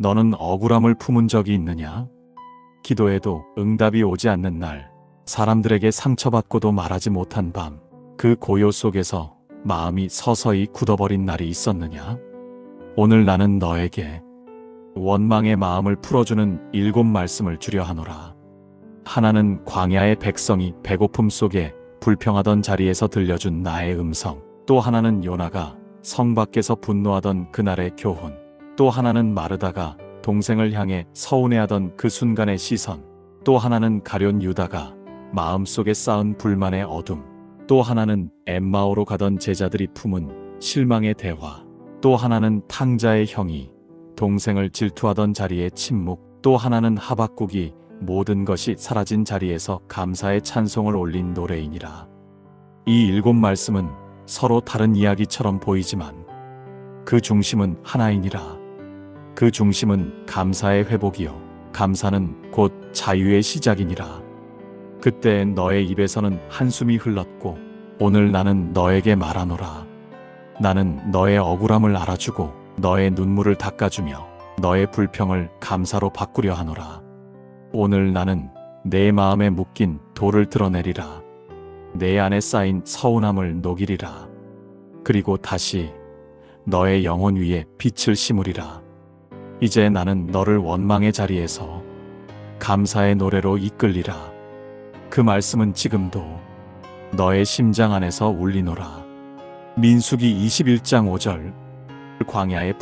너는 억울함을 품은 적이 있느냐? 기도해도 응답이 오지 않는 날, 사람들에게 상처받고도 말하지 못한 밤, 그 고요 속에서 마음이 서서히 굳어버린 날이 있었느냐? 오늘 나는 너에게 원망의 마음을 풀어주는 7 말씀을 주려 하노라. 하나는 광야의 백성이 배고픔 속에 불평하던 자리에서 들려준 나의 음성, 또 하나는 요나가 성 밖에서 분노하던 그날의 교훈, 또 하나는 마르다가 동생을 향해 서운해하던 그 순간의 시선, 또 하나는 가룟 유다가 마음속에 쌓은 불만의 어둠, 또 하나는 엠마오로 가던 제자들이 품은 실망의 대화, 또 하나는 탕자의 형이 동생을 질투하던 자리의 침묵, 또 하나는 하박국이 모든 것이 사라진 자리에서 감사의 찬송을 올린 노래이니라. 이 7 말씀은 서로 다른 이야기처럼 보이지만 그 중심은 하나이니라. 그 중심은 감사의 회복이요, 감사는 곧 자유의 시작이니라. 그때 너의 입에서는 한숨이 흘렀고 오늘 나는 너에게 말하노라. 나는 너의 억울함을 알아주고 너의 눈물을 닦아주며 너의 불평을 감사로 바꾸려 하노라. 오늘 나는 내 마음에 묶인 돌을 드러내리라. 내 안에 쌓인 서운함을 녹이리라. 그리고 다시 너의 영혼 위에 빛을 심으리라. 이제 나는 너를 원망의 자리에서 감사의 노래로 이끌리라. 그 말씀은 지금도 너의 심장 안에서 울리노라. 민수기 21장 5절. 광야의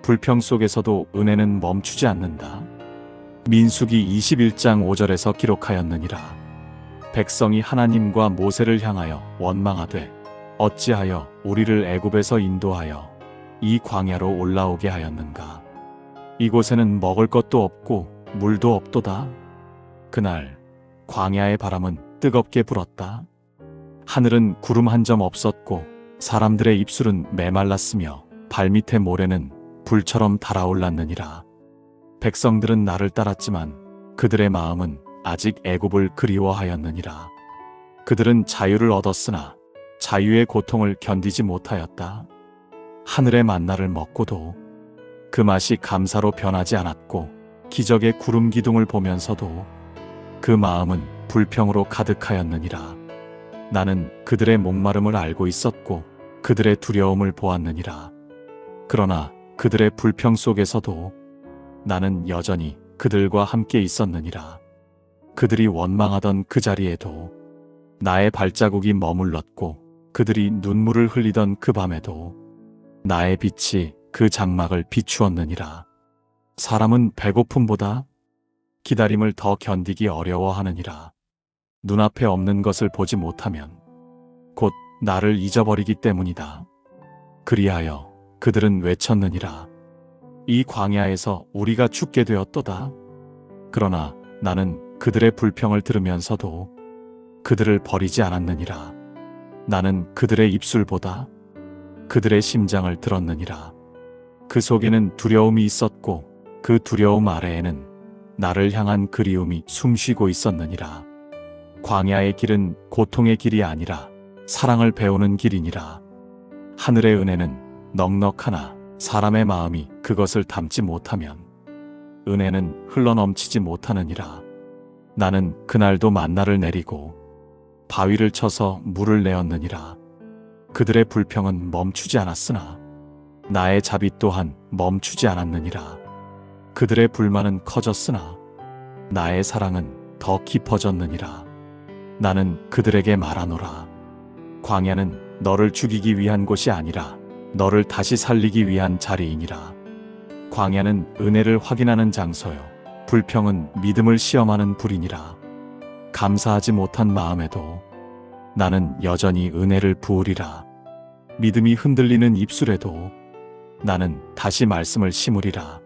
불평 속에서도 은혜는 멈추지 않는다. 민수기 21장 5절에서 기록하였느니라. 백성이 하나님과 모세를 향하여 원망하되 어찌하여 우리를 애굽에서 인도하여 이 광야로 올라오게 하였는가. 이곳에는 먹을 것도 없고 물도 없도다. 그날 광야의 바람은 뜨겁게 불었다. 하늘은 구름 한 점 없었고 사람들의 입술은 메말랐으며 발밑의 모래는 불처럼 달아올랐느니라. 백성들은 나를 따랐지만 그들의 마음은 아직 애굽을 그리워하였느니라. 그들은 자유를 얻었으나 자유의 고통을 견디지 못하였다. 하늘의 만나를 먹고도 그 맛이 감사로 변하지 않았고 기적의 구름 기둥을 보면서도 그 마음은 불평으로 가득하였느니라. 나는 그들의 목마름을 알고 있었고 그들의 두려움을 보았느니라. 그러나 그들의 불평 속에서도 나는 여전히 그들과 함께 있었느니라. 그들이 원망하던 그 자리에도 나의 발자국이 머물렀고 그들이 눈물을 흘리던 그 밤에도 나의 빛이 그 장막을 비추었느니라. 사람은 배고픔보다 기다림을 더 견디기 어려워하느니라. 눈앞에 없는 것을 보지 못하면 곧 나를 잊어버리기 때문이다. 그리하여 그들은 외쳤느니라. 이 광야에서 우리가 죽게 되었도다. 그러나 나는 그들의 불평을 들으면서도 그들을 버리지 않았느니라. 나는 그들의 입술보다 그들의 심장을 들었느니라. 그 속에는 두려움이 있었고 그 두려움 아래에는 나를 향한 그리움이 숨쉬고 있었느니라. 광야의 길은 고통의 길이 아니라 사랑을 배우는 길이니라. 하늘의 은혜는 넉넉하나 사람의 마음이 그것을 담지 못하면 은혜는 흘러넘치지 못하느니라. 나는 그날도 만나를 내리고 바위를 쳐서 물을 내었느니라. 그들의 불평은 멈추지 않았으나 나의 자비 또한 멈추지 않았느니라. 그들의 불만은 커졌으나 나의 사랑은 더 깊어졌느니라. 나는 그들에게 말하노라. 광야는 너를 죽이기 위한 곳이 아니라 너를 다시 살리기 위한 자리이니라. 광야는 은혜를 확인하는 장소요, 불평은 믿음을 시험하는 불이니라. 감사하지 못한 마음에도 나는 여전히 은혜를 부으리라. 믿음이 흔들리는 입술에도 나는 다시 말씀을 심으리라.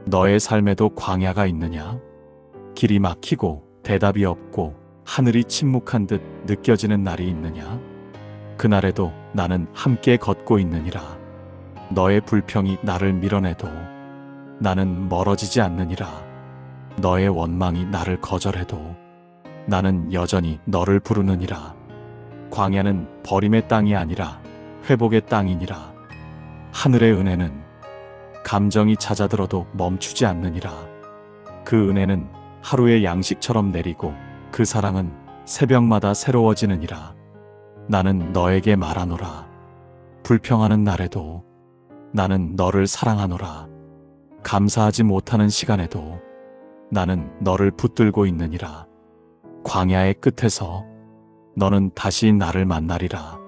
너의 삶에도 광야가 있느냐? 길이 막히고 대답이 없고 하늘이 침묵한 듯 느껴지는 날이 있느냐? 그날에도 나는 함께 걷고 있느니라. 너의 불평이 나를 밀어내도 나는 멀어지지 않느니라. 너의 원망이 나를 거절해도 나는 여전히 너를 부르느니라. 광야는 버림의 땅이 아니라 회복의 땅이니라. 하늘의 은혜는 감정이 잦아들어도 멈추지 않느니라. 그 은혜는 하루의 양식처럼 내리고 그 사랑은 새벽마다 새로워지느니라. 나는 너에게 말하노라. 불평하는 날에도 나는 너를 사랑하노라. 감사하지 못하는 시간에도 나는 너를 붙들고 있느니라. 광야의 끝에서 너는 다시 나를 만나리라.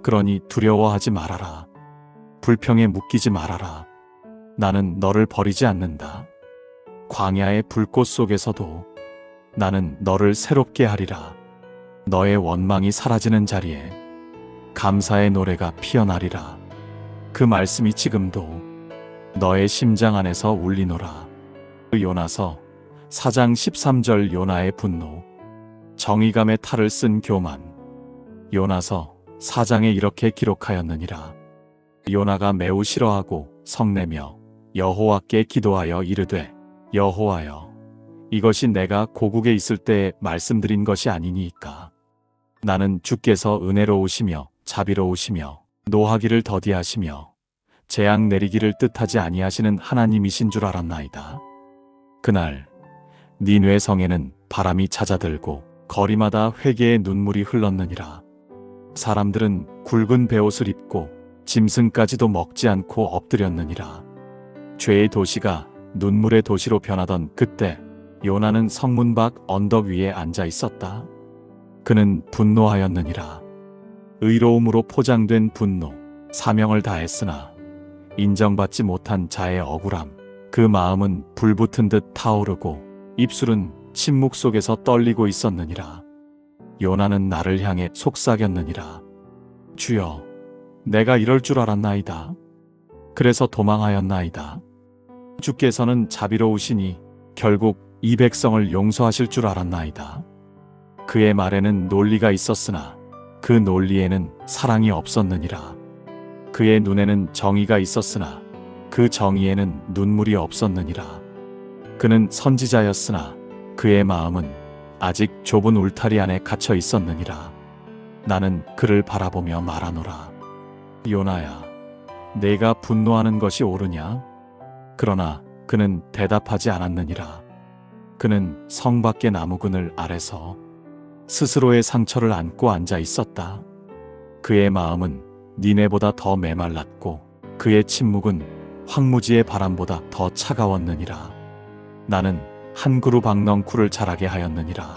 그러니 두려워하지 말아라. 불평에 묶이지 말아라. 나는 너를 버리지 않는다. 광야의 불꽃 속에서도 나는 너를 새롭게 하리라. 너의 원망이 사라지는 자리에 감사의 노래가 피어나리라. 그 말씀이 지금도 너의 심장 안에서 울리노라. 요나서 4장 13절. 요나의 분노. 정의감의 탈을 쓴 교만. 요나서 4장에 이렇게 기록하였느니라. 요나가 매우 싫어하고 성내며 여호와께 기도하여 이르되, 여호와여, 이것이 내가 고국에 있을 때에 말씀드린 것이 아니니이까. 나는 주께서 은혜로우시며 자비로우시며 노하기를 더디하시며 재앙 내리기를 뜻하지 아니하시는 하나님이신 줄 알았나이다. 그날 니느웨 성에는 바람이 잦아들고 거리마다 회개의 눈물이 흘렀느니라. 사람들은 굵은 베옷을 입고 짐승까지도 먹지 않고 엎드렸느니라. 죄의 도시가 눈물의 도시로 변하던 그때 요나는 성문 밖 언덕 위에 앉아 있었다. 그는 분노하였느니라. 의로움으로 포장된 분노, 사명을 다했으나 인정받지 못한 자의 억울함. 그 마음은 불붙은 듯 타오르고 입술은 침묵 속에서 떨리고 있었느니라. 요나는 나를 향해 속삭였느니라. 주여, 내가 이럴 줄 알았나이다. 그래서 도망하였나이다. 주께서는 자비로우시니 결국 이 백성을 용서하실 줄 알았나이다. 그의 말에는 논리가 있었으나 그 논리에는 사랑이 없었느니라. 그의 눈에는 정의가 있었으나 그 정의에는 눈물이 없었느니라. 그는 선지자였으나 그의 마음은 아직 좁은 울타리 안에 갇혀 있었느니라. 나는 그를 바라보며 말하노라. 요나야, 내가 분노하는 것이 옳으냐? 그러나 그는 대답하지 않았느니라. 그는 성 밖의 나무 그늘 아래서 스스로의 상처를 안고 앉아 있었다. 그의 마음은 니네보다 더 메말랐고 그의 침묵은 황무지의 바람보다 더 차가웠느니라. 나는 한 그루 박넝쿨을 자라게 하였느니라.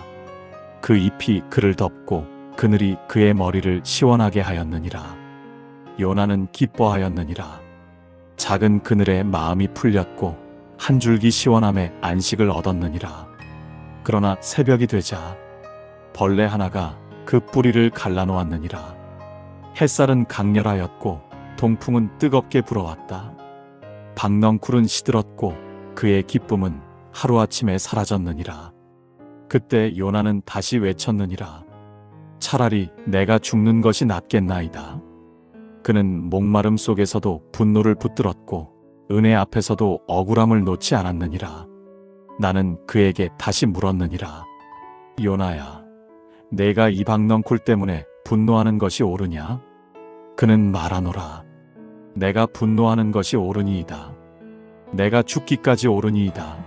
그 잎이 그를 덮고 그늘이 그의 머리를 시원하게 하였느니라. 요나는 기뻐하였느니라. 작은 그늘에 마음이 풀렸고 한 줄기 시원함에 안식을 얻었느니라. 그러나 새벽이 되자 벌레 하나가 그 뿌리를 갈라놓았느니라. 햇살은 강렬하였고 동풍은 뜨겁게 불어왔다. 박넝쿨은 시들었고 그의 기쁨은 하루아침에 사라졌느니라. 그때 요나는 다시 외쳤느니라. 차라리 내가 죽는 것이 낫겠나이다. 그는 목마름 속에서도 분노를 붙들었고 은혜 앞에서도 억울함을 놓지 않았느니라. 나는 그에게 다시 물었느니라. 요나야, 내가 이 박넝쿨 때문에 분노하는 것이 옳으냐? 그는 말하노라. 내가 분노하는 것이 옳으니이다. 내가 죽기까지 옳으니이다.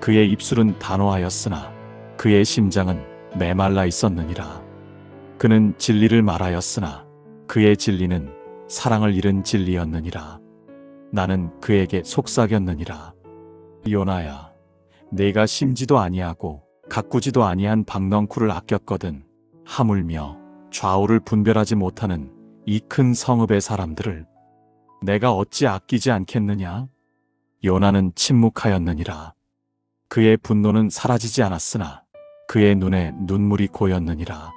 그의 입술은 단호하였으나 그의 심장은 메말라 있었느니라. 그는 진리를 말하였으나 그의 진리는 사랑을 잃은 진리였느니라. 나는 그에게 속삭였느니라. 요나야, 내가 심지도 아니하고 가꾸지도 아니한 박넝쿨을 아꼈거든. 하물며 좌우를 분별하지 못하는 이 큰 성읍의 사람들을 내가 어찌 아끼지 않겠느냐? 요나는 침묵하였느니라. 그의 분노는 사라지지 않았으나 그의 눈에 눈물이 고였느니라.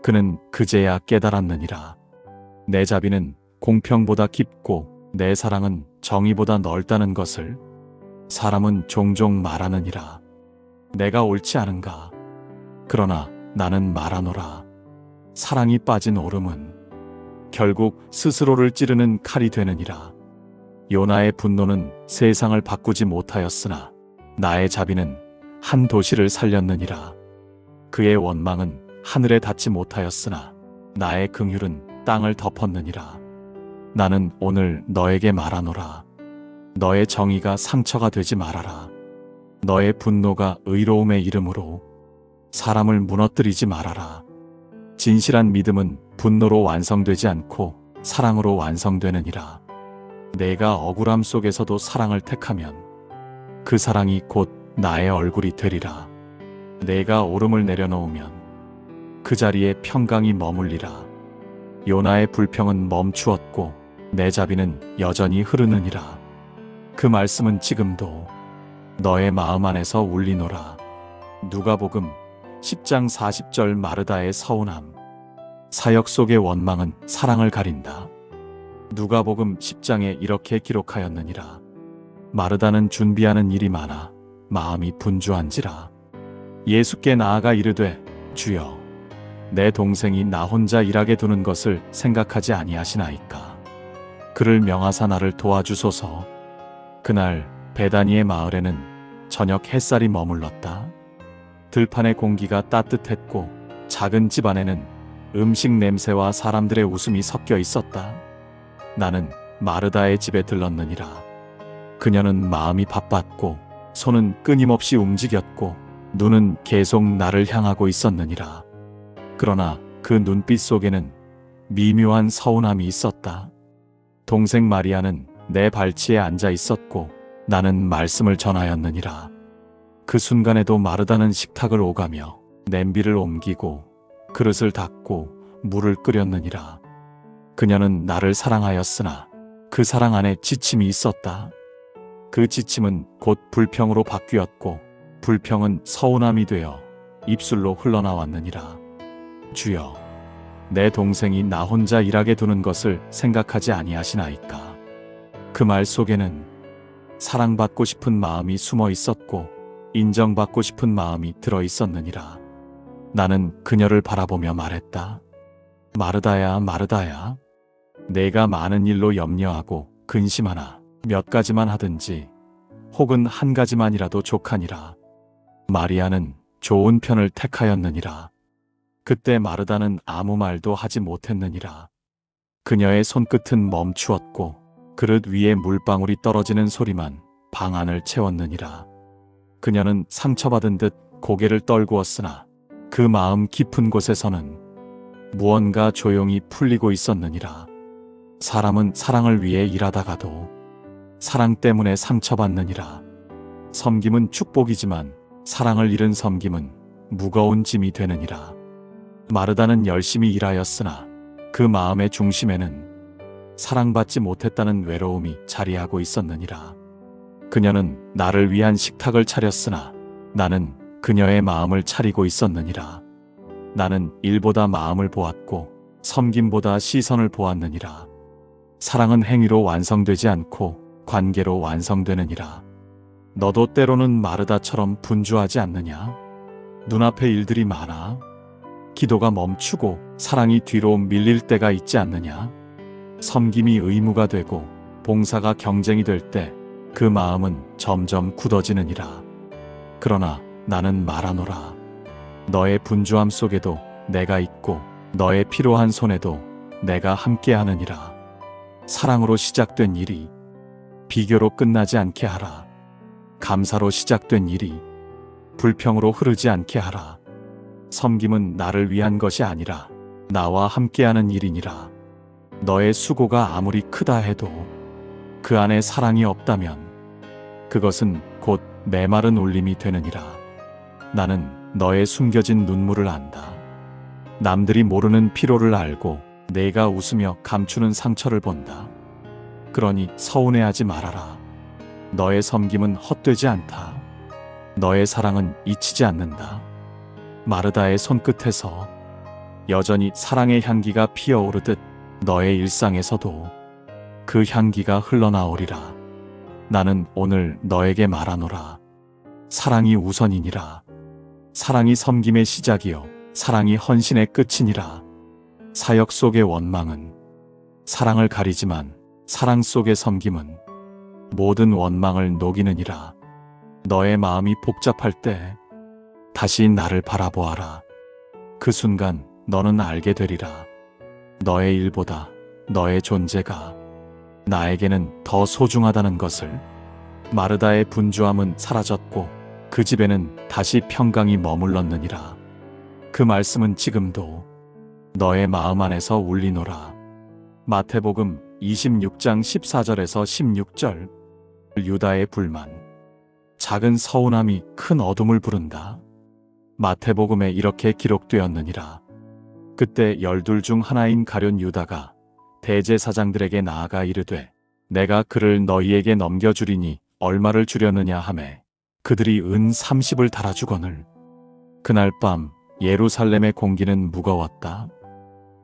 그는 그제야 깨달았느니라. 내 자비는 공평보다 깊고 내 사랑은 정의보다 넓다는 것을. 사람은 종종 말하느니라. 내가 옳지 않은가? 그러나 나는 말하노라. 사랑이 빠진 오름은 결국 스스로를 찌르는 칼이 되느니라. 요나의 분노는 세상을 바꾸지 못하였으나 나의 자비는 한 도시를 살렸느니라. 그의 원망은 하늘에 닿지 못하였으나 나의 긍휼은 땅을 덮었느니라. 나는 오늘 너에게 말하노라. 너의 정의가 상처가 되지 말아라. 너의 분노가 의로움의 이름으로 사람을 무너뜨리지 말아라. 진실한 믿음은 분노로 완성되지 않고 사랑으로 완성되느니라. 내가 억울함 속에서도 사랑을 택하면 그 사랑이 곧 나의 얼굴이 되리라. 내가 오름을 내려놓으면 그 자리에 평강이 머물리라. 요나의 불평은 멈추었고 내 자비는 여전히 흐르느니라. 그 말씀은 지금도 너의 마음 안에서 울리노라. 누가복음 10장 40절 마르다의 서운함. 사역 속의 원망은 사랑을 가린다. 누가복음 10장에 이렇게 기록하였느니라. 마르다는 준비하는 일이 많아 마음이 분주한지라. 예수께 나아가 이르되 주여 내 동생이 나 혼자 일하게 두는 것을 생각하지 아니하시나이까. 그를 명하사 나를 도와주소서. 그날 베다니의 마을에는 저녁 햇살이 머물렀다. 들판의 공기가 따뜻했고 작은 집 안에는 음식 냄새와 사람들의 웃음이 섞여 있었다. 나는 마르다의 집에 들렀느니라. 그녀는 마음이 바빴고 손은 끊임없이 움직였고 눈은 계속 나를 향하고 있었느니라. 그러나 그 눈빛 속에는 미묘한 서운함이 있었다. 동생 마리아는 내 발치에 앉아 있었고 나는 말씀을 전하였느니라. 그 순간에도 마르다는 식탁을 오가며 냄비를 옮기고 그릇을 닦고 물을 끓였느니라. 그녀는 나를 사랑하였으나 그 사랑 안에 지침이 있었다. 그 지침은 곧 불평으로 바뀌었고 불평은 서운함이 되어 입술로 흘러나왔느니라. 주여, 내 동생이 나 혼자 일하게 두는 것을 생각하지 아니하시나이까. 그 말 속에는 사랑받고 싶은 마음이 숨어 있었고 인정받고 싶은 마음이 들어 있었느니라. 나는 그녀를 바라보며 말했다. 마르다야, 마르다야. 내가 많은 일로 염려하고 근심하나 몇 가지만 하든지 혹은 한 가지만이라도 족하니라. 마리아는 좋은 편을 택하였느니라. 그때 마르다는 아무 말도 하지 못했느니라. 그녀의 손끝은 멈추었고 그릇 위에 물방울이 떨어지는 소리만 방 안을 채웠느니라. 그녀는 상처받은 듯 고개를 떨구었으나 그 마음 깊은 곳에서는 무언가 조용히 풀리고 있었느니라. 사람은 사랑을 위해 일하다가도 사랑 때문에 상처받느니라. 섬김은 축복이지만 사랑을 잃은 섬김은 무거운 짐이 되느니라. 마르다는 열심히 일하였으나 그 마음의 중심에는 사랑받지 못했다는 외로움이 자리하고 있었느니라. 그녀는 나를 위한 식탁을 차렸으나 나는 그녀의 마음을 차리고 있었느니라. 나는 일보다 마음을 보았고 섬김보다 시선을 보았느니라. 사랑은 행위로 완성되지 않고 관계로 완성되느니라. 너도 때로는 마르다처럼 분주하지 않느냐? 눈앞에 일들이 많아. 기도가 멈추고 사랑이 뒤로 밀릴 때가 있지 않느냐? 섬김이 의무가 되고 봉사가 경쟁이 될 때 그 마음은 점점 굳어지느니라. 그러나 나는 말하노라. 너의 분주함 속에도 내가 있고 너의 피로한 손에도 내가 함께하느니라. 사랑으로 시작된 일이 비교로 끝나지 않게 하라. 감사로 시작된 일이 불평으로 흐르지 않게 하라. 섬김은 나를 위한 것이 아니라 나와 함께하는 일이니라. 너의 수고가 아무리 크다 해도 그 안에 사랑이 없다면 그것은 곧 메마른 울림이 되느니라. 나는 너의 숨겨진 눈물을 안다. 남들이 모르는 피로를 알고 내가 웃으며 감추는 상처를 본다. 그러니 서운해하지 말아라. 너의 섬김은 헛되지 않다. 너의 사랑은 잊히지 않는다. 마르다의 손끝에서 여전히 사랑의 향기가 피어오르듯 너의 일상에서도 그 향기가 흘러나오리라. 나는 오늘 너에게 말하노라. 사랑이 우선이니라. 사랑이 섬김의 시작이요 사랑이 헌신의 끝이니라. 사역 속의 원망은 사랑을 가리지만 사랑 속의 섬김은 모든 원망을 녹이느니라. 너의 마음이 복잡할 때 다시 나를 바라보아라. 그 순간 너는 알게 되리라. 너의 일보다 너의 존재가 나에게는 더 소중하다는 것을. 마르다의 분주함은 사라졌고 그 집에는 다시 평강이 머물렀느니라. 그 말씀은 지금도 너의 마음 안에서 울리노라. 마태복음 26장 14절에서 16절. 유다의 불만. 작은 서운함이 큰 어둠을 부른다. 마태복음에 이렇게 기록되었느니라. 그때 12 중 하나인 가룟 유다가 대제사장들에게 나아가 이르되 내가 그를 너희에게 넘겨주리니 얼마를 주려느냐 하매 그들이 은 30을 달아주거늘. 그날 밤 예루살렘의 공기는 무거웠다.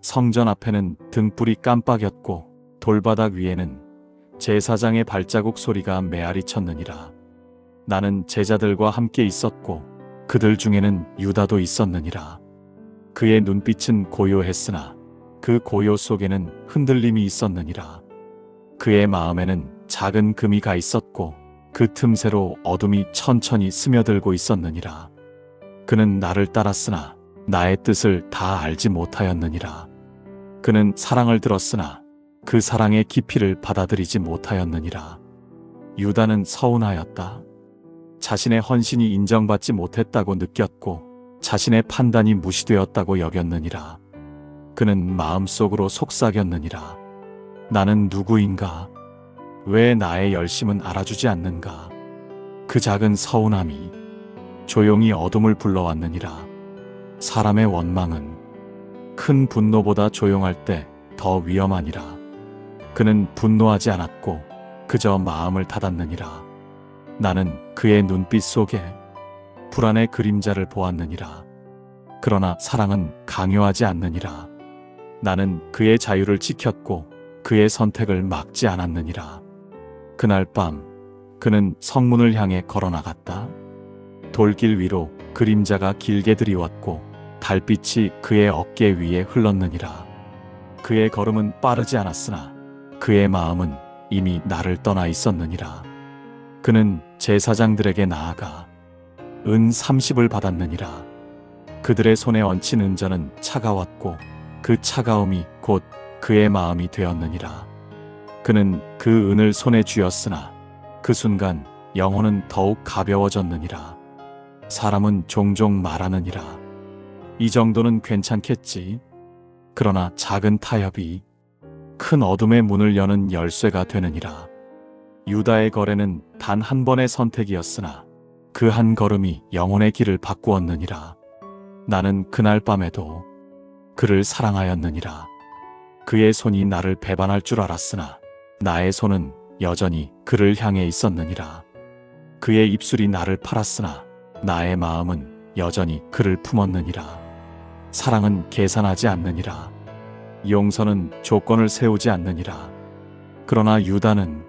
성전 앞에는 등불이 깜빡였고 돌바닥 위에는 제사장의 발자국 소리가 메아리 쳤느니라. 나는 제자들과 함께 있었고 그들 중에는 유다도 있었느니라. 그의 눈빛은 고요했으나 그 고요 속에는 흔들림이 있었느니라. 그의 마음에는 작은 금이 가 있었고 그 틈새로 어둠이 천천히 스며들고 있었느니라. 그는 나를 따랐으나 나의 뜻을 다 알지 못하였느니라. 그는 사랑을 들었으나 그 사랑의 깊이를 받아들이지 못하였느니라. 유다는 서운하였다. 자신의 헌신이 인정받지 못했다고 느꼈고 자신의 판단이 무시되었다고 여겼느니라. 그는 마음속으로 속삭였느니라. 나는 누구인가? 왜 나의 열심은 알아주지 않는가? 그 작은 서운함이 조용히 어둠을 불러왔느니라. 사람의 원망은 큰 분노보다 조용할 때 더 위험하니라. 그는 분노하지 않았고 그저 마음을 닫았느니라. 나는 그의 눈빛 속에 불안의 그림자를 보았느니라. 그러나 사랑은 강요하지 않느니라. 나는 그의 자유를 지켰고 그의 선택을 막지 않았느니라. 그날 밤 그는 성문을 향해 걸어나갔다. 돌길 위로 그림자가 길게 드리웠고 달빛이 그의 어깨 위에 흘렀느니라. 그의 걸음은 빠르지 않았으나 그의 마음은 이미 나를 떠나 있었느니라. 그는 제사장들에게 나아가 은 30을 받았느니라. 그들의 손에 얹힌 은전은 차가웠고 그 차가움이 곧 그의 마음이 되었느니라. 그는 그 은을 손에 쥐었으나 그 순간 영혼은 더욱 가벼워졌느니라. 사람은 종종 말하느니라. 이 정도는 괜찮겠지. 그러나 작은 타협이 큰 어둠의 문을 여는 열쇠가 되느니라. 유다의 거래는 단 한 번의 선택이었으나 그 한 걸음이 영혼의 길을 바꾸었느니라. 나는 그날 밤에도 그를 사랑하였느니라. 그의 손이 나를 배반할 줄 알았으나 나의 손은 여전히 그를 향해 있었느니라. 그의 입술이 나를 팔았으나 나의 마음은 여전히 그를 품었느니라. 사랑은 계산하지 않느니라. 용서는 조건을 세우지 않느니라. 그러나 유다는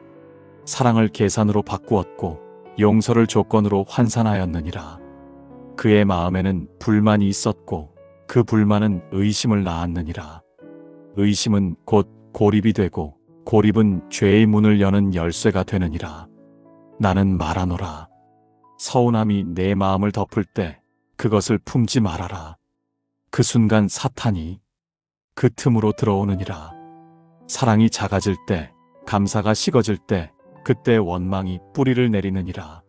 사랑을 계산으로 바꾸었고 용서를 조건으로 환산하였느니라. 그의 마음에는 불만이 있었고 그 불만은 의심을 낳았느니라. 의심은 곧 고립이 되고 고립은 죄의 문을 여는 열쇠가 되느니라. 나는 말하노라. 서운함이 내 마음을 덮을 때 그것을 품지 말아라. 그 순간 사탄이 그 틈으로 들어오느니라. 사랑이 작아질 때, 감사가 식어질 때, 그때 원망이 뿌리를 내리느니라.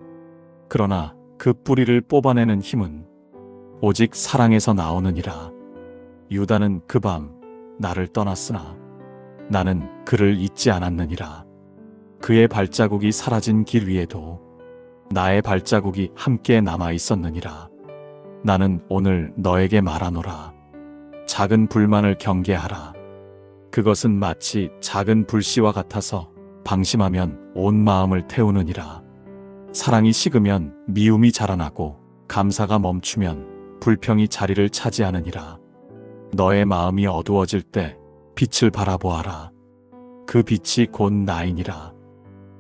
그러나 그 뿌리를 뽑아내는 힘은 오직 사랑에서 나오느니라. 유다는 그 밤 나를 떠났으나 나는 그를 잊지 않았느니라. 그의 발자국이 사라진 길 위에도 나의 발자국이 함께 남아 있었느니라. 나는 오늘 너에게 말하노라. 작은 불만을 경계하라. 그것은 마치 작은 불씨와 같아서 방심하면 온 마음을 태우느니라. 사랑이 식으면 미움이 자라나고 감사가 멈추면 불평이 자리를 차지하느니라. 너의 마음이 어두워질 때 빛을 바라보아라. 그 빛이 곧 나이니라.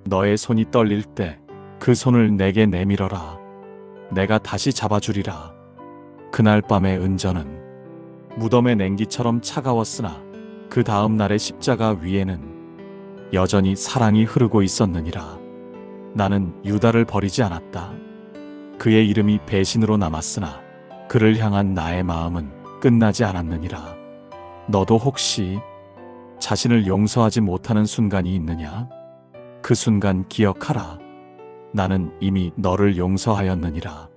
너의 손이 떨릴 때 그 손을 내게 내밀어라. 내가 다시 잡아주리라. 그날 밤의 은전은 무덤의 냉기처럼 차가웠으나 그 다음 날의 십자가 위에는 여전히 사랑이 흐르고 있었느니라. 나는 유다를 버리지 않았다. 그의 이름이 배신으로 남았으나 그를 향한 나의 마음은 끝나지 않았느니라. 너도 혹시 자신을 용서하지 못하는 순간이 있느냐? 그 순간 기억하라. 나는 이미 너를 용서하였느니라.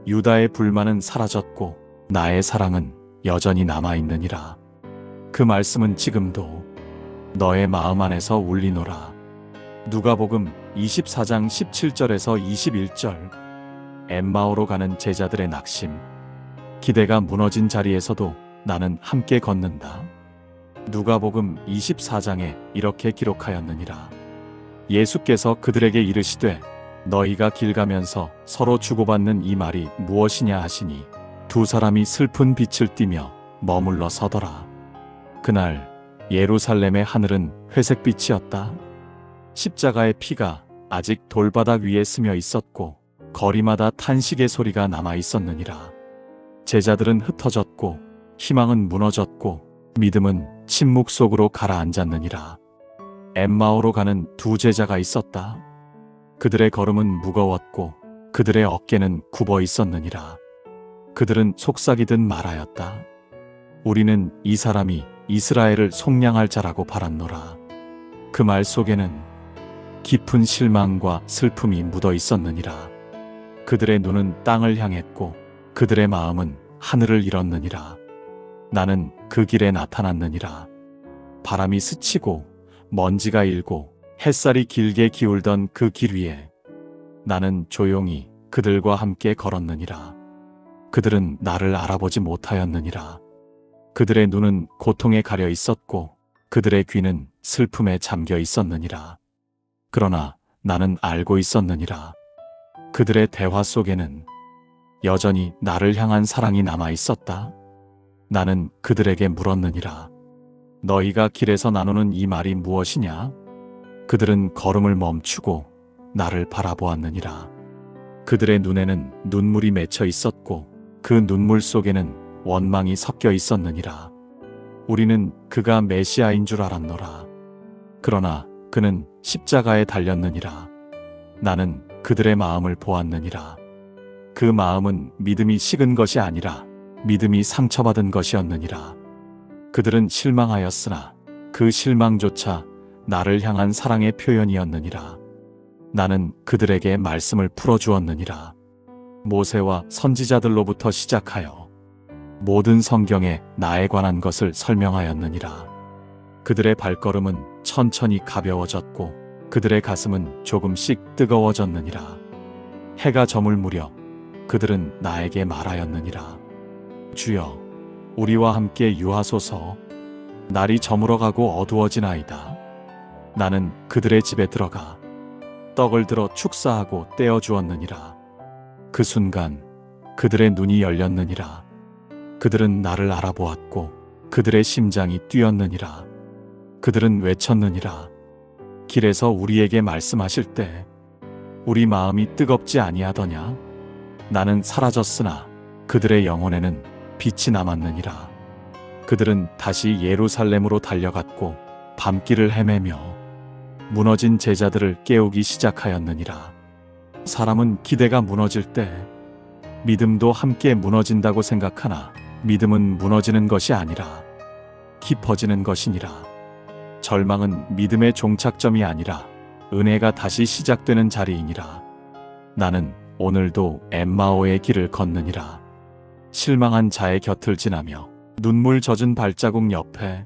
유다의 불만은 사라졌고 나의 사랑은 여전히 남아있느니라. 그 말씀은 지금도 너의 마음 안에서 울리노라. 누가복음 24장 17절에서 21절. 엠마오로 가는 제자들의 낙심. 기대가 무너진 자리에서도 나는 함께 걷는다. 누가복음 24장에 이렇게 기록하였느니라. 예수께서 그들에게 이르시되 너희가 길 가면서 서로 주고받는 이 말이 무엇이냐 하시니 두 사람이 슬픈 빛을 띠며 머물러 서더라. 그날 예루살렘의 하늘은 회색빛이었다. 십자가의 피가 아직 돌바닥 위에 스며 있었고 거리마다 탄식의 소리가 남아 있었느니라. 제자들은 흩어졌고 희망은 무너졌고 믿음은 침묵 속으로 가라앉았느니라. 엠마오로 가는 두 제자가 있었다. 그들의 걸음은 무거웠고 그들의 어깨는 굽어 있었느니라. 그들은 속삭이듯 말하였다. 우리는 이 사람이 이스라엘을 속량할 자라고 바랐노라. 그 말 속에는 깊은 실망과 슬픔이 묻어 있었느니라. 그들의 눈은 땅을 향했고 그들의 마음은 하늘을 잃었느니라. 나는 그 길에 나타났느니라. 바람이 스치고 먼지가 일고 햇살이 길게 기울던 그 길 위에 나는 조용히 그들과 함께 걸었느니라. 그들은 나를 알아보지 못하였느니라. 그들의 눈은 고통에 가려 있었고 그들의 귀는 슬픔에 잠겨 있었느니라. 그러나 나는 알고 있었느니라. 그들의 대화 속에는 여전히 나를 향한 사랑이 남아 있었다. 나는 그들에게 물었느니라. 너희가 길에서 나누는 이 말이 무엇이냐? 그들은 걸음을 멈추고 나를 바라보았느니라. 그들의 눈에는 눈물이 맺혀 있었고 그 눈물 속에는 원망이 섞여 있었느니라. 우리는 그가 메시아인 줄 알았노라. 그러나 그는 십자가에 달렸느니라. 나는 그들의 마음을 보았느니라. 그 마음은 믿음이 식은 것이 아니라 믿음이 상처받은 것이었느니라. 그들은 실망하였으나 그 실망조차 나를 향한 사랑의 표현이었느니라. 나는 그들에게 말씀을 풀어주었느니라. 모세와 선지자들로부터 시작하여 모든 성경에 나에 관한 것을 설명하였느니라. 그들의 발걸음은 천천히 가벼워졌고 그들의 가슴은 조금씩 뜨거워졌느니라. 해가 저물 무렵 그들은 나에게 말하였느니라. 주여, 우리와 함께 유하소서. 날이 저물어가고 어두워지나이다. 나는 그들의 집에 들어가 떡을 들어 축사하고 떼어 주었느니라. 그 순간 그들의 눈이 열렸느니라. 그들은 나를 알아보았고 그들의 심장이 뛰었느니라. 그들은 외쳤느니라. 길에서 우리에게 말씀하실 때 우리 마음이 뜨겁지 아니하더냐? 나는 사라졌으나 그들의 영혼에는 빛이 남았느니라. 그들은 다시 예루살렘으로 달려갔고 밤길을 헤매며 무너진 제자들을 깨우기 시작하였느니라. 사람은 기대가 무너질 때 믿음도 함께 무너진다고 생각하나 믿음은 무너지는 것이 아니라 깊어지는 것이니라. 절망은 믿음의 종착점이 아니라 은혜가 다시 시작되는 자리이니라. 나는 오늘도 엠마오의 길을 걷느니라. 실망한 자의 곁을 지나며 눈물 젖은 발자국 옆에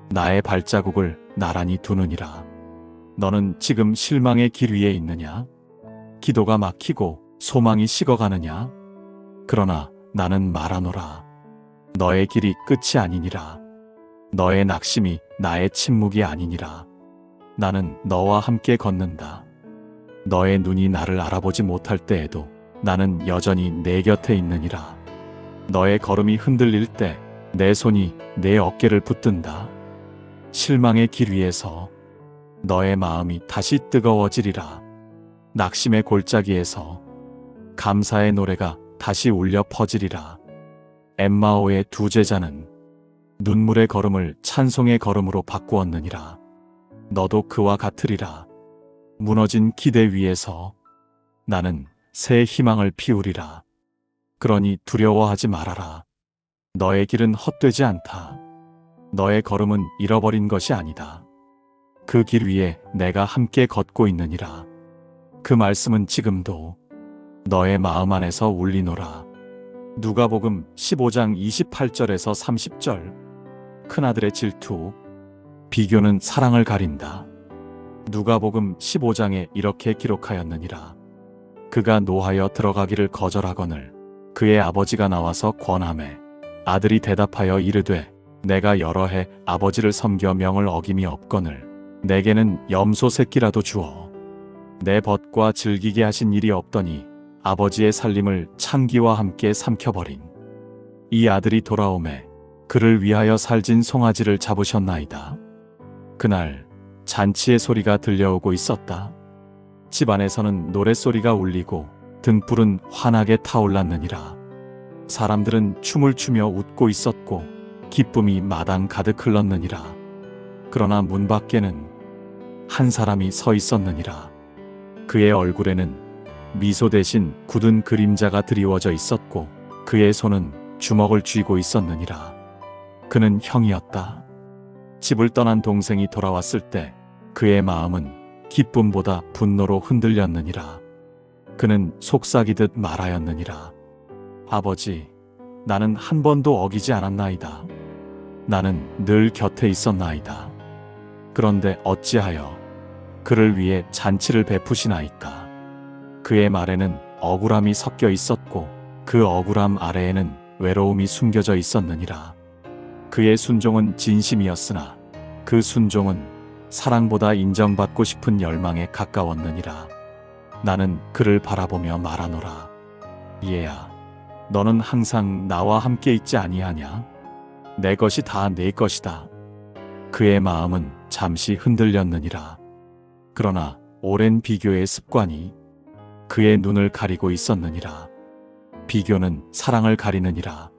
나의 발자국을 나란히 두느니라. 너는 지금 실망의 길 위에 있느냐? 기도가 막히고 소망이 식어가느냐? 그러나 나는 말하노라. 너의 길이 끝이 아니니라. 너의 낙심이 나의 침묵이 아니니라. 나는 너와 함께 걷는다. 너의 눈이 나를 알아보지 못할 때에도 나는 여전히 내 곁에 있느니라. 너의 걸음이 흔들릴 때 내 손이 내 어깨를 붙든다. 실망의 길 위에서 너의 마음이 다시 뜨거워지리라. 낙심의 골짜기에서 감사의 노래가 다시 울려 퍼지리라. 엠마오의 두 제자는 눈물의 걸음을 찬송의 걸음으로 바꾸었느니라. 너도 그와 같으리라. 무너진 기대 위에서 나는 새 희망을 피우리라. 그러니 두려워하지 말아라. 너의 길은 헛되지 않다. 너의 걸음은 잃어버린 것이 아니다. 그 길 위에 내가 함께 걷고 있느니라. 그 말씀은 지금도 너의 마음 안에서 울리노라. 누가복음 15장 28절에서 30절. 큰아들의 질투. 비교는 사랑을 가린다. 누가복음 15장에 이렇게 기록하였느니라. 그가 노하여 들어가기를 거절하거늘 그의 아버지가 나와서 권하매 아들이 대답하여 이르되 내가 여러 해 아버지를 섬겨 명을 어김이 없거늘 내게는 염소 새끼라도 주어 내 벗과 즐기게 하신 일이 없더니 아버지의 살림을 창기와 함께 삼켜버린 이 아들이 돌아오매 그를 위하여 살진 송아지를 잡으셨나이다. 그날 잔치의 소리가 들려오고 있었다. 집 안에서는 노랫소리가 울리고 등불은 환하게 타올랐느니라. 사람들은 춤을 추며 웃고 있었고 기쁨이 마당 가득 흘렀느니라. 그러나 문 밖에는 한 사람이 서 있었느니라. 그의 얼굴에는 미소 대신 굳은 그림자가 드리워져 있었고 그의 손은 주먹을 쥐고 있었느니라. 그는 형이었다. 집을 떠난 동생이 돌아왔을 때 그의 마음은 기쁨보다 분노로 흔들렸느니라. 그는 속삭이듯 말하였느니라. 아버지, 나는 한 번도 어기지 않았나이다. 나는 늘 곁에 있었나이다. 그런데 어찌하여 그를 위해 잔치를 베푸시나이까. 그의 말에는 억울함이 섞여 있었고 그 억울함 아래에는 외로움이 숨겨져 있었느니라. 그의 순종은 진심이었으나 그 순종은 사랑보다 인정받고 싶은 열망에 가까웠느니라. 나는 그를 바라보며 말하노라. 얘야, 너는 항상 나와 함께 있지 아니하냐? 내 것이 다 내 것이다. 그의 마음은 잠시 흔들렸느니라. 그러나 오랜 비교의 습관이 그의 눈을 가리고 있었느니라. 비교는 사랑을 가리느니라.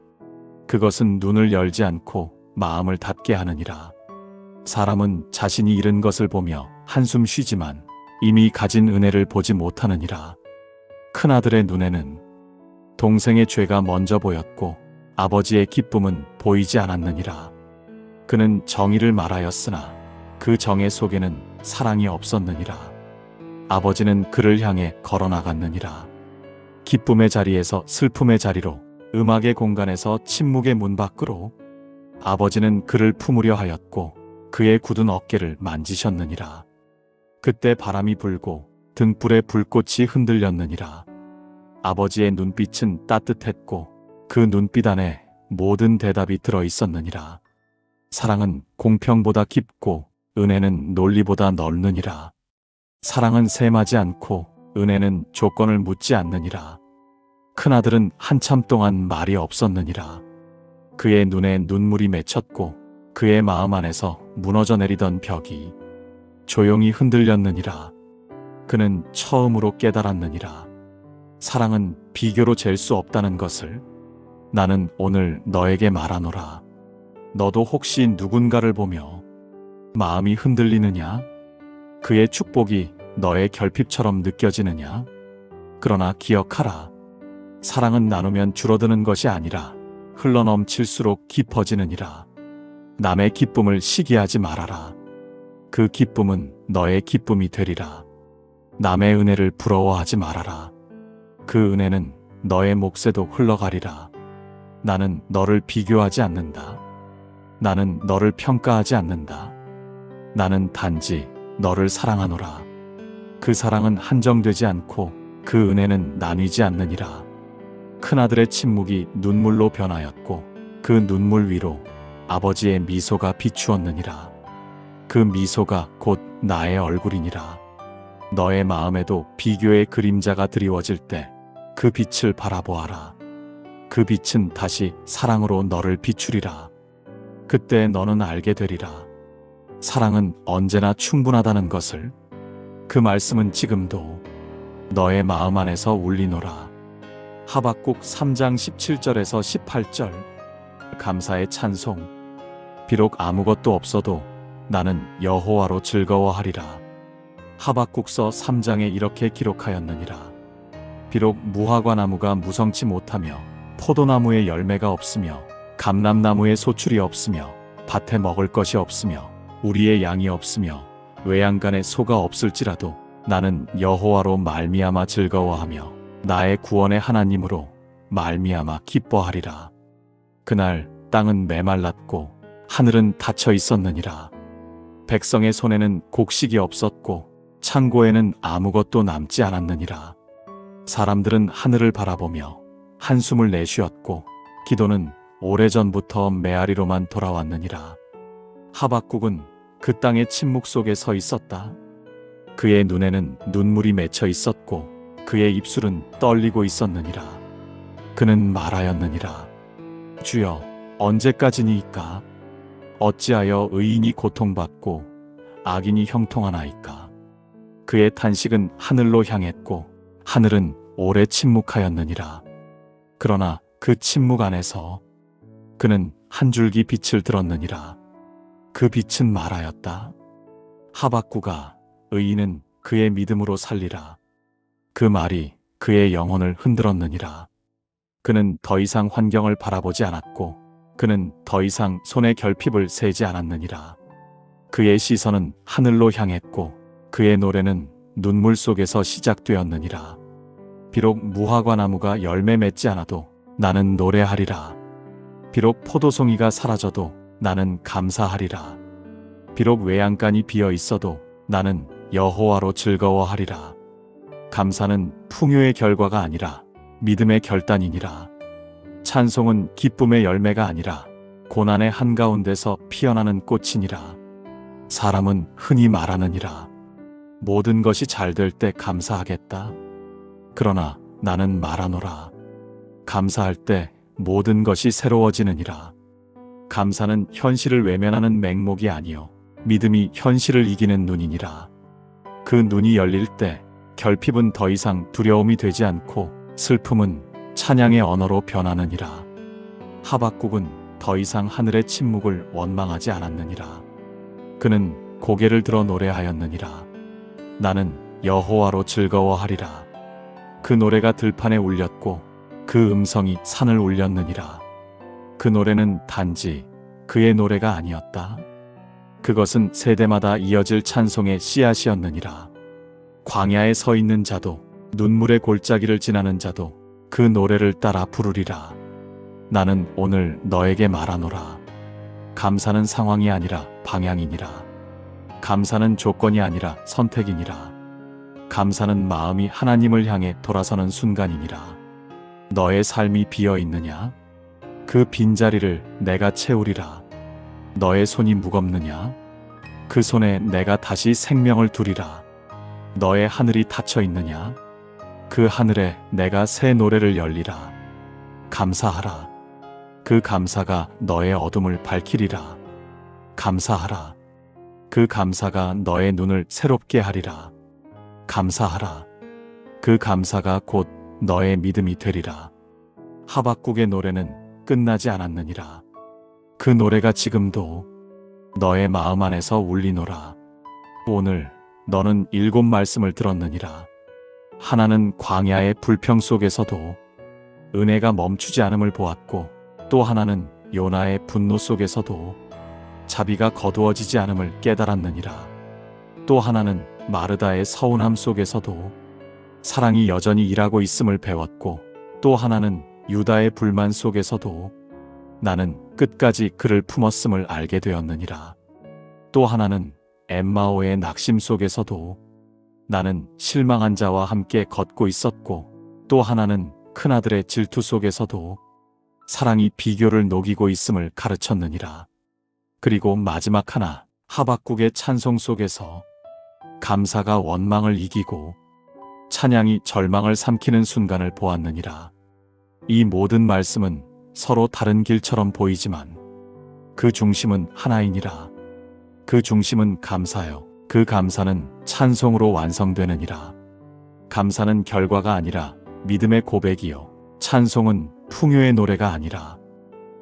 그것은 눈을 열지 않고 마음을 닫게 하느니라. 사람은 자신이 잃은 것을 보며 한숨 쉬지만 이미 가진 은혜를 보지 못하느니라. 큰아들의 눈에는 동생의 죄가 먼저 보였고 아버지의 기쁨은 보이지 않았느니라. 그는 정의를 말하였으나 그 정의 속에는 사랑이 없었느니라. 아버지는 그를 향해 걸어나갔느니라. 기쁨의 자리에서 슬픔의 자리로, 음악의 공간에서 침묵의 문 밖으로. 아버지는 그를 품으려 하였고 그의 굳은 어깨를 만지셨느니라. 그때 바람이 불고 등불의 불꽃이 흔들렸느니라. 아버지의 눈빛은 따뜻했고 그 눈빛 안에 모든 대답이 들어있었느니라. 사랑은 공평보다 깊고 은혜는 논리보다 넓느니라. 사랑은 셈하지 않고 은혜는 조건을 묻지 않느니라. 큰아들은 한참 동안 말이 없었느니라. 그의 눈에 눈물이 맺혔고 그의 마음 안에서 무너져 내리던 벽이 조용히 흔들렸느니라. 그는 처음으로 깨달았느니라. 사랑은 비교로 잴 수 없다는 것을. 나는 오늘 너에게 말하노라. 너도 혹시 누군가를 보며 마음이 흔들리느냐? 그의 축복이 너의 결핍처럼 느껴지느냐? 그러나 기억하라. 사랑은 나누면 줄어드는 것이 아니라 흘러넘칠수록 깊어지느니라. 남의 기쁨을 시기하지 말아라. 그 기쁨은 너의 기쁨이 되리라. 남의 은혜를 부러워하지 말아라. 그 은혜는 너의 몫에도 흘러가리라. 나는 너를 비교하지 않는다. 나는 너를 평가하지 않는다. 나는 단지 너를 사랑하노라. 그 사랑은 한정되지 않고 그 은혜는 나뉘지 않느니라. 큰아들의 침묵이 눈물로 변하였고 그 눈물 위로 아버지의 미소가 비추었느니라. 그 미소가 곧 나의 얼굴이니라. 너의 마음에도 비교의 그림자가 드리워질 때 그 빛을 바라보아라. 그 빛은 다시 사랑으로 너를 비추리라. 그때 너는 알게 되리라. 사랑은 언제나 충분하다는 것을. 그 말씀은 지금도 너의 마음 안에서 울리노라. 하박국 3장 17절에서 18절. 감사의 찬송. 비록 아무것도 없어도 나는 여호와로 즐거워하리라. 하박국서 3장에 이렇게 기록하였느니라. 비록 무화과 나무가 무성치 못하며 포도나무에 열매가 없으며 감람나무에 소출이 없으며 밭에 먹을 것이 없으며 우리의 양이 없으며 외양간에 소가 없을지라도 나는 여호와로 말미암아 즐거워하며 나의 구원의 하나님으로 말미암아 기뻐하리라. 그날 땅은 메말랐고 하늘은 닫혀 있었느니라. 백성의 손에는 곡식이 없었고 창고에는 아무것도 남지 않았느니라. 사람들은 하늘을 바라보며 한숨을 내쉬었고 기도는 오래전부터 메아리로만 돌아왔느니라. 하박국은 그 땅의 침묵 속에 서 있었다. 그의 눈에는 눈물이 맺혀 있었고 그의 입술은 떨리고 있었느니라. 그는 말하였느니라. 주여, 언제까지니이까? 어찌하여 의인이 고통받고 악인이 형통하나이까? 그의 탄식은 하늘로 향했고 하늘은 오래 침묵하였느니라. 그러나 그 침묵 안에서 그는 한 줄기 빛을 들었느니라. 그 빛은 말하였다. 하박국아, 의인은 그의 믿음으로 살리라. 그 말이 그의 영혼을 흔들었느니라. 그는 더 이상 환경을 바라보지 않았고 그는 더 이상 손의 결핍을 세지 않았느니라. 그의 시선은 하늘로 향했고 그의 노래는 눈물 속에서 시작되었느니라. 비록 무화과 나무가 열매 맺지 않아도 나는 노래하리라. 비록 포도송이가 사라져도 나는 감사하리라. 비록 외양간이 비어 있어도 나는 여호와로 즐거워하리라. 감사는 풍요의 결과가 아니라 믿음의 결단이니라. 찬송은 기쁨의 열매가 아니라 고난의 한가운데서 피어나는 꽃이니라. 사람은 흔히 말하느니라. 모든 것이 잘 될 때 감사하겠다. 그러나 나는 말하노라. 감사할 때 모든 것이 새로워지느니라. 감사는 현실을 외면하는 맹목이 아니요 믿음이 현실을 이기는 눈이니라. 그 눈이 열릴 때 결핍은 더 이상 두려움이 되지 않고 슬픔은 찬양의 언어로 변하느니라. 하박국은 더 이상 하늘의 침묵을 원망하지 않았느니라. 그는 고개를 들어 노래하였느니라. 나는 여호와로 즐거워하리라. 그 노래가 들판에 울렸고 그 음성이 산을 울렸느니라. 그 노래는 단지 그의 노래가 아니었다. 그것은 세대마다 이어질 찬송의 씨앗이었느니라. 광야에 서 있는 자도 눈물의 골짜기를 지나는 자도 그 노래를 따라 부르리라. 나는 오늘 너에게 말하노라. 감사는 상황이 아니라 방향이니라. 감사는 조건이 아니라 선택이니라. 감사는 마음이 하나님을 향해 돌아서는 순간이니라. 너의 삶이 비어 있느냐? 그 빈자리를 내가 채우리라. 너의 손이 무겁느냐? 그 손에 내가 다시 생명을 두리라. 너의 하늘이 닫혀 있느냐? 그 하늘에 내가 새 노래를 열리라. 감사하라. 그 감사가 너의 어둠을 밝히리라. 감사하라. 그 감사가 너의 눈을 새롭게 하리라. 감사하라. 그 감사가 곧 너의 믿음이 되리라. 하박국의 노래는 끝나지 않았느니라. 그 노래가 지금도 너의 마음 안에서 울리노라. 오늘 너는 7 말씀을 들었느니라. 하나는 광야의 불평 속에서도 은혜가 멈추지 않음을 보았고 또 하나는 요나의 분노 속에서도 자비가 거두어지지 않음을 깨달았느니라. 또 하나는 마르다의 서운함 속에서도 사랑이 여전히 일하고 있음을 배웠고 또 하나는 유다의 불만 속에서도 나는 끝까지 그를 품었음을 알게 되었느니라. 또 하나는 엠마오의 낙심 속에서도 나는 실망한 자와 함께 걷고 있었고 또 하나는 큰아들의 질투 속에서도 사랑이 비교를 녹이고 있음을 가르쳤느니라. 그리고 마지막 하나, 하박국의 찬송 속에서 감사가 원망을 이기고 찬양이 절망을 삼키는 순간을 보았느니라. 이 모든 말씀은 서로 다른 길처럼 보이지만 그 중심은 하나이니라. 그 중심은 감사요. 그 감사는 찬송으로 완성되느니라. 감사는 결과가 아니라 믿음의 고백이요. 찬송은 풍요의 노래가 아니라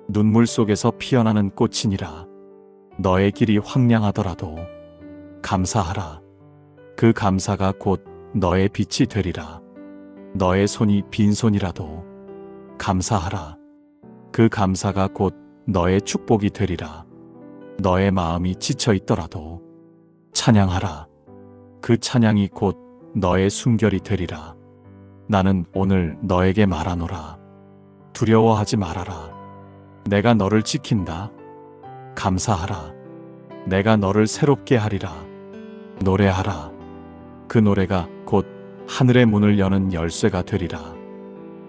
눈물 속에서 피어나는 꽃이니라. 너의 길이 황량하더라도 감사하라. 그 감사가 곧 너의 빛이 되리라. 너의 손이 빈손이라도 감사하라. 그 감사가 곧 너의 축복이 되리라. 너의 마음이 지쳐 있더라도 찬양하라. 그 찬양이 곧 너의 순결이 되리라. 나는 오늘 너에게 말하노라. 두려워하지 말아라. 내가 너를 지킨다. 감사하라. 내가 너를 새롭게 하리라. 노래하라. 그 노래가 곧 하늘의 문을 여는 열쇠가 되리라.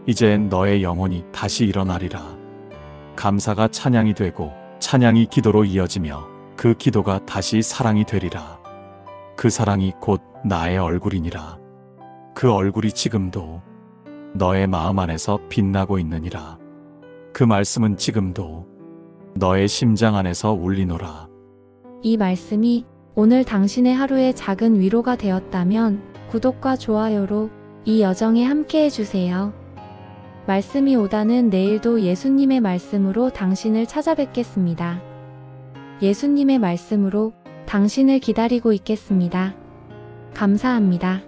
이제 너의 영혼이 다시 일어나리라. 감사가 찬양이 되고 찬양이 기도로 이어지며 그 기도가 다시 사랑이 되리라. 그 사랑이 곧 나의 얼굴이니라. 그 얼굴이 지금도 너의 마음 안에서 빛나고 있느니라. 그 말씀은 지금도 너의 심장 안에서 울리노라. 이 말씀이 오늘 당신의 하루에 작은 위로가 되었다면 구독과 좋아요로 이 여정에 함께 해주세요. 말씀이 오다는 내일도 예수님의 말씀으로 당신을 찾아뵙겠습니다. 예수님의 말씀으로 당신을 기다리고 있겠습니다. 감사합니다.